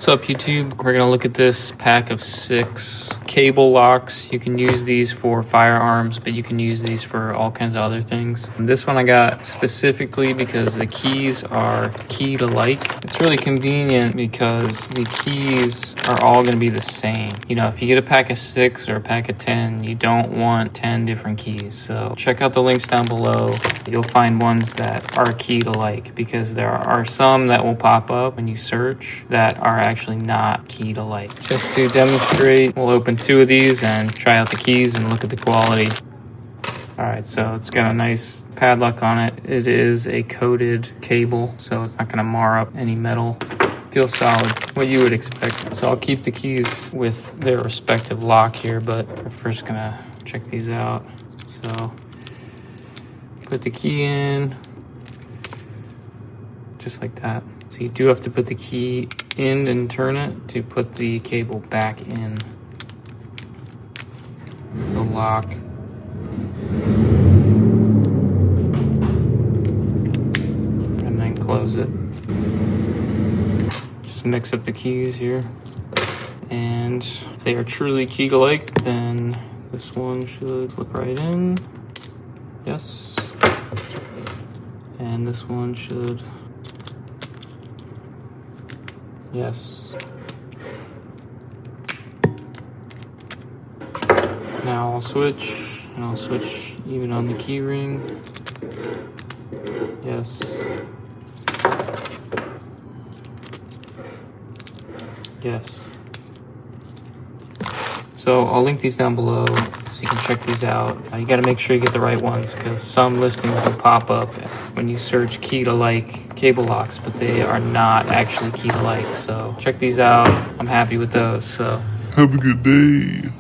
What's up, YouTube? We're gonna look at this pack of 6 cable locks. You can use these for firearms, but you can use these for all kinds of other things. And this one I got specifically because the keys are key to like. It's really convenient because the keys are all gonna be the same. You know, if you get a pack of 6 or a pack of 10, you don't want 10 different keys. So check out the links down below. You'll find ones that are key to like, because there are some that will pop up when you search that are actually not key to like. Just to demonstrate, we'll open 2 of these and try out the keys and look at the quality. Alright, so it's got a nice padlock on it. It is a coated cable, so it's not going to mar up any metal. Feels solid, what you would expect. So I'll keep the keys with their respective lock here, but we're first going to check these out. So put the key in, just like that. So you do have to put the key in and turn it to put the cable back in the lock. And then close it. Just mix up the keys here. And if they are truly key to like, then this one should slip right in. Yes. And this one should. Yes. Now I'll switch, and I'll switch even on the key ring. Yes. Yes. So I'll link these down below so you can check these out. You gotta make sure you get the right ones, because some listings will pop up when you search key to like cable locks, but they are not actually key to like. So check these out. I'm happy with those. So have a good day.